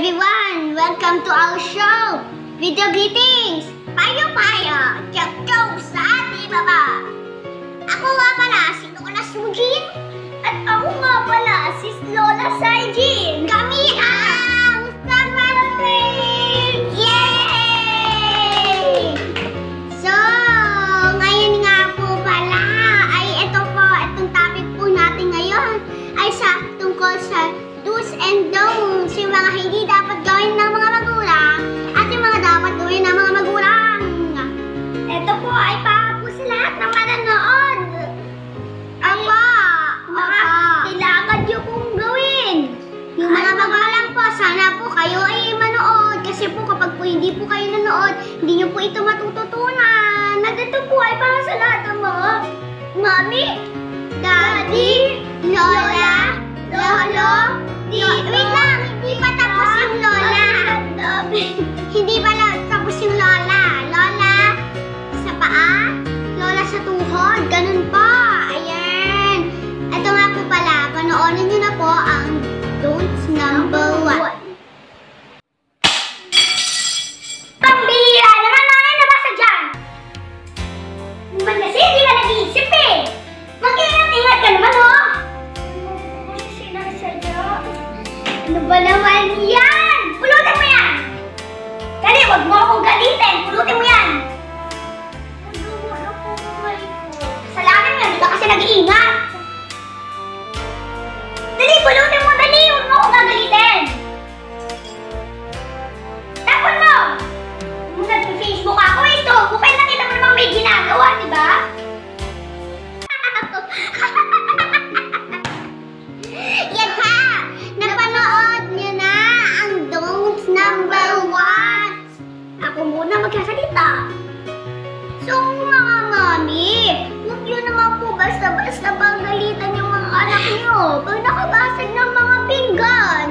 everyone! Welcome to our show! Video greetings! Payo-payo! Joke-joke sa ating baba! Ako nga pala si Lola Sujin at ako nga pala si Lola Saijin! Kami ang Summer! Yay! So, ngayon nga po pala ay itong topic po natin ngayon ay tungkol sa do's and don'ts, yung mga hindi dapat gawin ng mga magulang at yung mga dapat gawin ng mga magulang. Ito po ay para po sa lahat ng manonood. Kailangan nyo pong gawin. Yung mga magulang po, sana po kayo ay manood. Kasi po kapag po hindi po kayo nanood, hindi nyo po ito matututunan. At ito po ay para sa lahat ng mga Mommy, Daddy, Lola, Lolo, wait lang, hindi pa tapos yung Lola. Hindi pa tapos yung Lola. Lola sa paa, Lola sa tuhod, ganun po. Ayan. Ito nga po pala, panoorin nyo na po ang Don'ts number 1. Pambira! Nangangalan na ba sa dyan? Naman kasi hindi ka nag-iisip eh. Mag-ingat-ingat ka naman oh. Ano ba naman yan? Pulutin mo yan! Dali, huwag mo akong galitin. Pulutin mo yan. Salamin mo, hindi ka kasi nag-iingat. Dali, pulutin mo, dali. Huwag mo akong gagalitin. Tapon mo! Kung nag-Facebook ako, ito. Bukay nakita mo namang may ginagawa, diba? Yan ha! Napanood niyo na ang Don'ts number 1. Ako muna magkasalita. So mga mami, huwag nyo naman po basta-basta pagalitan yung mga anak nyo pag nakabasag ng mga pinggan.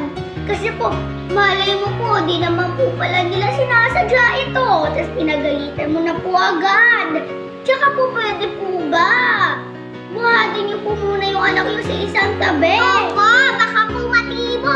Kasi po, malay mo po, di naman po pala nila sinasadya ito. Tapos pinagalitan mo na po agad. Tsaka po pwede po ba? Buhatin niyo po muna yung anak niyo sa isang tabi. Opo, baka po matibo.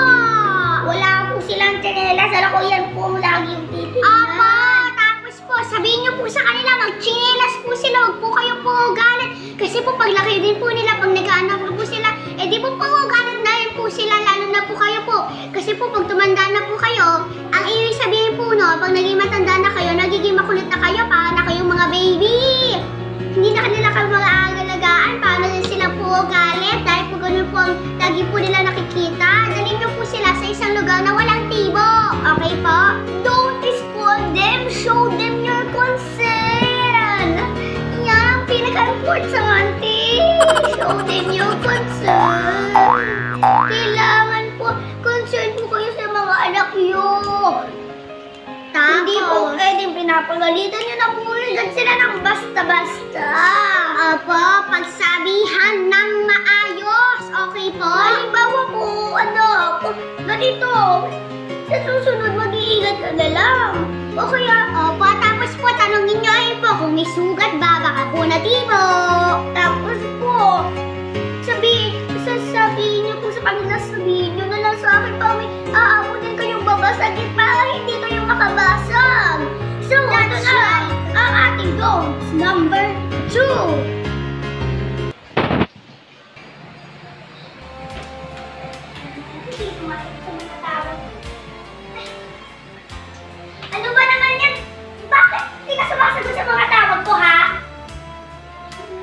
Wala po silang tsinelas. Alam ko yan po lagi yung titignan. Opo, tapos po sabihin niyo po sa kanila magtsinelas po sila. Huwag po kayo po galit. Kasi po paglaki din po nila, pag nag-anak po sila, eh di po galit na rin po sila, lalo na po kayo po. Kasi po pag tumanda na po kayo, ang ibig sabihin po no, pag naging matanda na kayo, nagiging makulit na kayo, para na kayong mga baby. Hindi na kanila kayo mga agalagaan, paano din sila po galit dahil po ganun po ang lagi po nila nakikita. Dalhin niyo po sila sa isang lugar na walang tibo. Okay po? Don't scold them, show them your concern. Yan ang pinaka-importante. Show them your concern. Kailangan po, concern po kayo sa mga anak niyo. Hindi po pwedeng pinapagalitan nyo na po sila ng basta-basta. Opo, pagsabihan ng maayos. Okay po? Halimbawa po, ganito. Sa susunod, mag-iingat ka na lang. O kaya, opo, tapos po, tanongin nyo rin po kung may sugat ba, baka po natibo. Tapos po, sasabihin nyo po sa kanila, sabihin nyo na lang sa akin pa may aabutin kayong babasagin para hindi kayo makabasag. So, ito na ang ating Don'ts number 2. Ano ba naman yan? Bakit hindi ka sumasagot sa mga tawag ko, ha?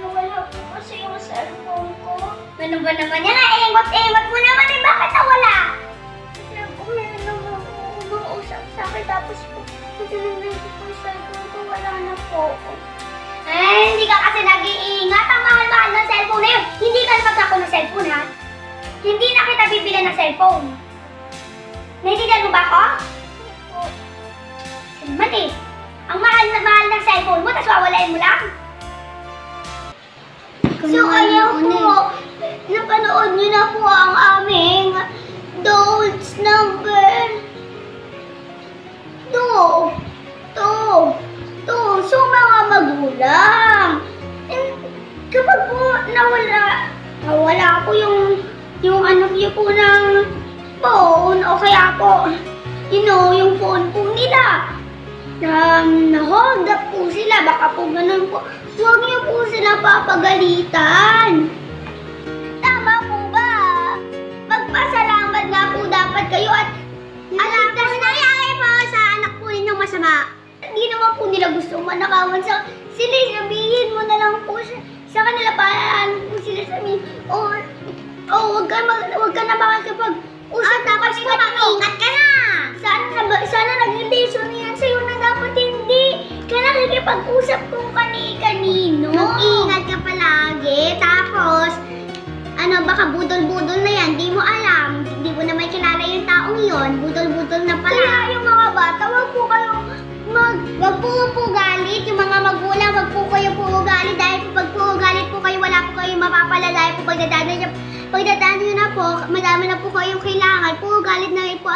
Wala po kasi yung cellphone ko. Ano ba naman yan? Engot-engot mo naman eh. Bakit nawala? Kasi po, meron naman po umausap sa akin. Tapos po, tinignan ko po yung cellphone ko. Wala na po. Eh, hindi ka kasi nag-iingat. Ang mahal-mahal ng cellphone na yun. Hindi ka magkako ng cellphone, ha? Hindi na kita bibili ng cellphone. Naiintindihan mo ba ako? Naman eh. Ang mahal ng cellphone mo, tapos wawalain mo lang. So, kaya po, napanood niyo na po ang aming Don'ts number 2. So, mga magulang, kapag po nawala po yung anak niyo po ng phone, o kaya po yung phone po nila. Na-hold up po sila. Baka po ganun po. Huwag niyo po sila papagalitan. Tama po ba? Magpasalamat nga po dapat kayo at alam na nangyayari po sa anak po ninyong masama. Hindi naman po nila gusto manakawan sa sila. Sabihin mo na lang po sa kanila para po sila sabihin. Huwag ka na makakipag-usap. Tapos po mag-ingat ka na. Sana naging lesson yan sa'yo na dapat hindi ka nakikipag-usap kung kani-kanino. Mag-ingat ka palagi. Tapos, baka budol-budol na yan. Di mo alam. Hindi mo na may kilala yung taong yon. Budol-budol na pala. Kaya yung mga bata, wag po galit. Yung mga magulang, wag po kayo galit. Dahil pag galit po kayo, wala po kayo mapapala. Dahil po pagdadaan nyo na po, madami na po kayong kailangan. Galit na rin po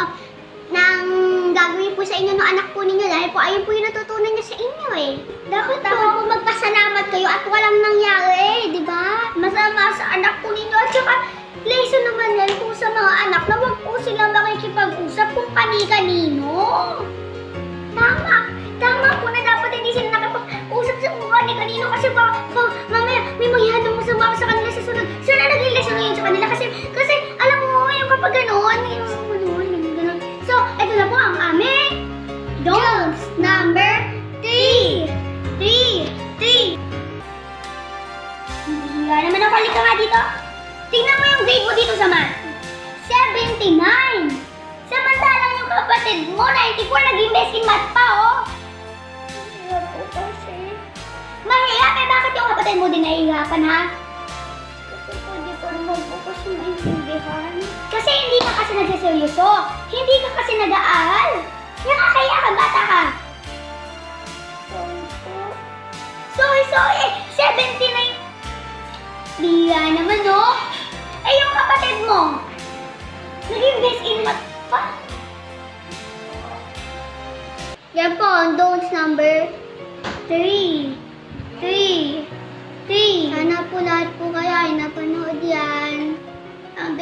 nang gagawin po sa inyo ng anak po ninyo dahil po ayun po yung natutunan niya sa inyo eh. Dapat po magpasalamat kayo at walang nangyari, di ba? Masama sa anak po ninyo at saka lesson naman yan po sa mga anak na wag po silang makikipag-usap kung kani-kanino. Tama po na dapat hindi sila nakipag-usap sa kung kani-kanino kasi mamaya may mangyari mo sa kanila sa sunod. Sana naging lesson ngayon sa kanila kasi alam mo yung kapag gano'n, so, ito na po ang aming don'ts number 3. 3. Hindi nga naman ako. Halika nga dito. Tingnan mo yung grade mo dito sa math. 79. Samantalang yung kapatid mo, 94, naging best in math pa, oh. Mahiya po kasi. Mahiya? Kaya bakit yung kapatid mo din nahihirapan, ha? Kasi pwede pa naman po kasi maintindihan. Kasi hindi ka kasi nagsaseryoso. Hindi ka kasi nag-aaral. Nakakaya ka, bata ka. Sorry. 79. Diya naman, no? Eh, yung kapatid mo, naging best in math pa. Yan po, ang don'ts number 3. Sana po lahat po kaya ay napanood yan. Ang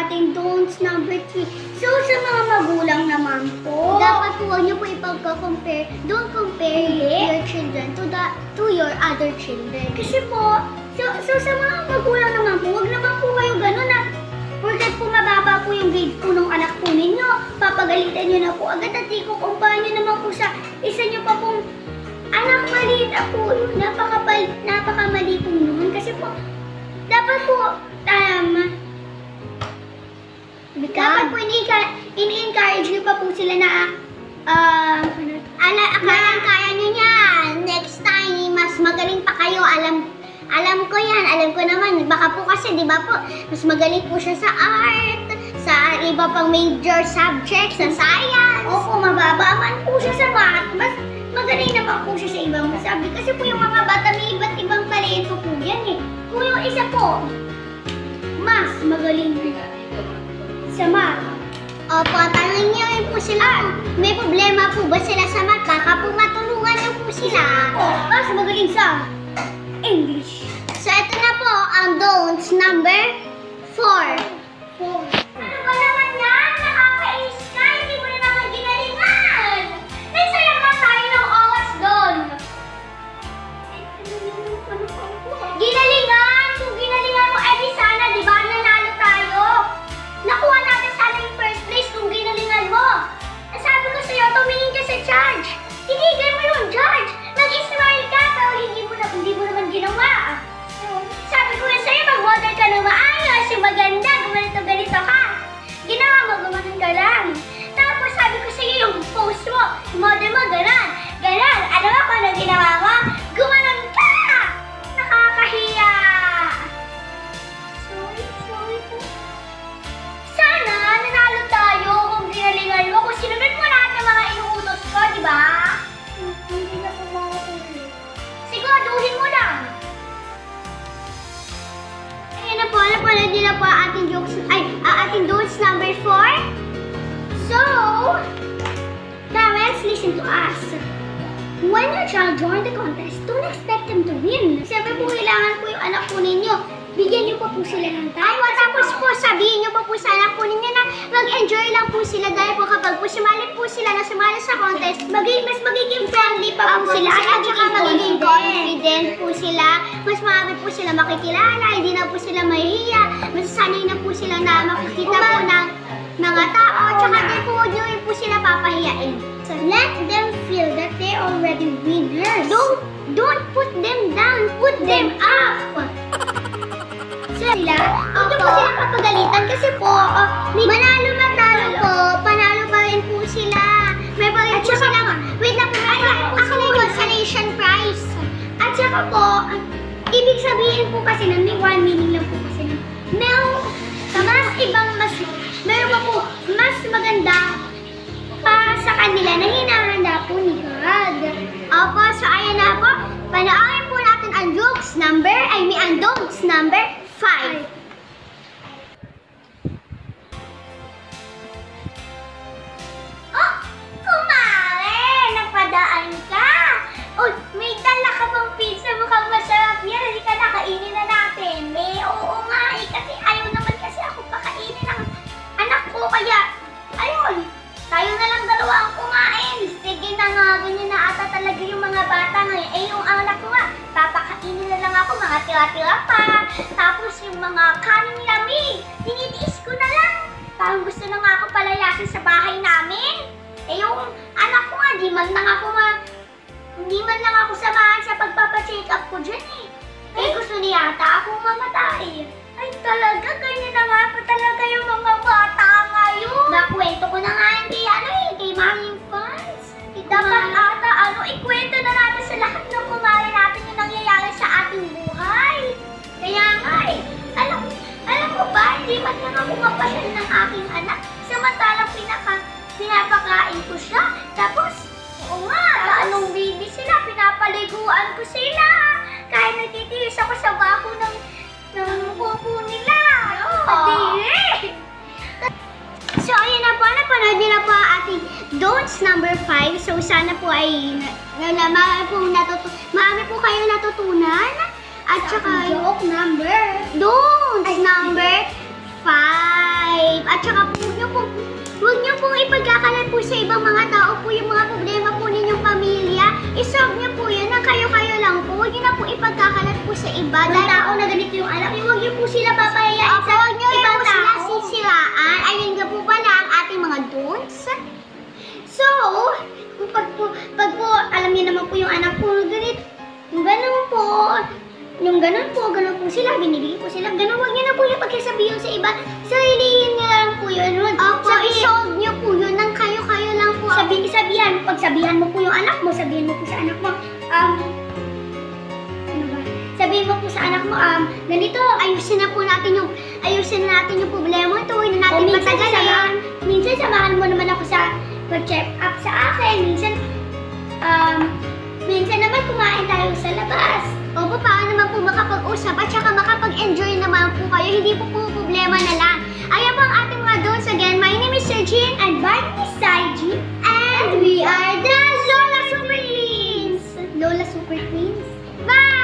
ating don'ts number 3. So, sa mga magulang naman po, dapat po huwag niyo po ipagka-compare. Don't compare your children to your other children. Kasi po, so sa mga magulang naman po, huwag naman po kayo ganun at porket po mababa po yung grade po ng anak po ninyo, papagalitan nyo na po agad at ikukumpara nyo naman po sa isa nyo pa pong anak maliit na po yun. Napakamali po nun. Kasi po, dapat po, dapat po ini-encourage nyo pa po sila na kaya nyo yan. Next time, mas magaling pa kayo. Alam ko yan. Alam ko naman. Baka po kasi, di ba po, mas magaling po siya sa art, sa iba pang major subjects, sa science. Opo, mababa man po siya sa math. Mas magaling naman po siya sa ibang subject. Kasi po yung mga bata may iba't ibang talento po yan eh. Kung yung isa po, mas magaling sa math. Opo, tanongin niyo rin po sila. May problema po ba sila sa math? Baka po matulungan niyo po sila. Mas magaling sa English. So, ito na po ang don'ts number 4. Ano ba naman yan? Nakakainis ka. Hindi mo na naman ginalingan. Nagsayang lang tayo ng oras doon. Ginalingan! Kung ginalingan mo, di sana, di ba? Nanalo tayo. Nakuha natin sana yung first place kung ginalingan mo. Sabi ko sa'yo, tumingin ka sa charge. Tigigil mo yung charge. Mag-smile ka, pero hindi mo naman ginawa. Sabi ko na sa'yo, mag-model ka na maayos, yung maganda, ganito ka. Ginawa mo, gumanon ka lang. Tapos sabi ko sa'yo, yung pose mo, yung model mo, ganon. Ano ba kung ano ginawa mo? Gumanon ka! Nakakahiya! Sorry po. Sana, nanalo tayo kung ginalingan mo. Kung sinunod mo lahat ng mga inuutos ko, di ba? Hindi na po makakuli. Siguraduhin mo lang. Ayan na po, napanood nyo na po ating don'ts number 4. So, parents, listen to us. When your child join the contest, don't expect them to win. Siyempre po, kailangan po yung anak po ninyo bigyan niyo pa po sila ng time. Ay, tapos po, sabihin niyo pa po sa anak po ninyo na mag-enjoy lang po sila dahil po kapag po sumali po sila na sumali sa contest, mas magiging friendly pa po sila at saka magiging confident po sila. Mas marami po sila makikilala, hindi na po sila mahihiya, masasanay na po sila na makikita po ng mga tao, at saka din po yun po sila papahiyain. So let them feel that they're already winners. Don't put them down, put them up. Sila, huwag niyo po sila papagalitan kasi po, manalo po, panalo pa rin po sila. May pa rin po sila, wait na po, may consolation prize. At saka po, ibig sabihin po kasi na may one meaning lang po kasi na meron pa po mas maganda para sa kanila na hinahanda po ni God. Opo, so ayan na po, panoorin po natin ang don'ts number 5. Oh, kumare! Napadaan ka! Oh, may dala ka bang pizza? Mukhang masarap yan. Halika na, kainin na natin. Oo nga eh, kasi ayaw naman kasi ako pakainin ng anak ko. Kaya, ayun, tayo na lang dalawa ang kumain. Sige na nga, ganyan na ata talaga yung mga bata ngayon. Eh, yung anak ko nga, papakainin na lang ako, mga tira-tira pa. Tapos yung mga kaning lamig, tinitiis ko na lang. Parang gusto na nga ako palayasin sa bahay namin. Eh, yung anak ko nga, di man lang ako samahan sa pagpapacheck up ko dyan eh. Eh, gusto niya ata akong mamatay. Ay, talaga, ganyan na nga po talaga yung mga bata ngayon. Nakwento ko na nga yun kay Mami Fans. Dapat ata, ikwento na natin sa lahat ng kumare natin yung nangyayari sa ating buhay. Kaya nga eh, alam mo ba, hindi man lang ako mapasyal ng aking anak. Samantalang pinapakain ko siya. Tapos, oo nga, anong baby sila, pinapaliguan ko sila. Kahit nagtitiis ako sa bako ng kuko nila. Adire! So, ayun na po, napanood niyo na po ang ating don'ts number 5. So, sana po ay marami po kayo natutunan. At saka yung don'ts number 5. At saka po, huwag niyo pong ipagkakalat po sa ibang mga tao po yung mga problema po ninyong pamilya. I-solve niyo po yun ng kayo-kayo lang po. Huwag niyo na po ipagkakalat po sa iba. Dahil tao na ganito yung anak, huwag niyo po sila papahiyain sa ibang tao. Huwag sila sisiraan. Ayun nga po pala ang ating mga don'ts. So, pag po, alam niyo naman po yung anak po, ganun po sila, binibigay po sila, ganun, huwag niyo na po yung pagkasabihin sa iba, sarilihin niyo lang po yun. I-solve niyo po yun ng kayo-kayo lang po. Pagsabihan mo po yung anak mo, sabihin mo po sa anak mo, sabihin mo po sa anak mo, ganito, ayusin na natin yung problema ito, hindi na natin patagalan. Minsan samahan mo naman ako sa pag-check up sa akin, minsan naman kumain tayo sa labas. Opo, paano naman po makapag-usap at saka makapag-enjoy naman po kayo, hindi po problema na lang. Ayan po ang ating mga don'ts again. My name is Sergine and my name is Saiji. And we are the Lola Super Queens. Bye!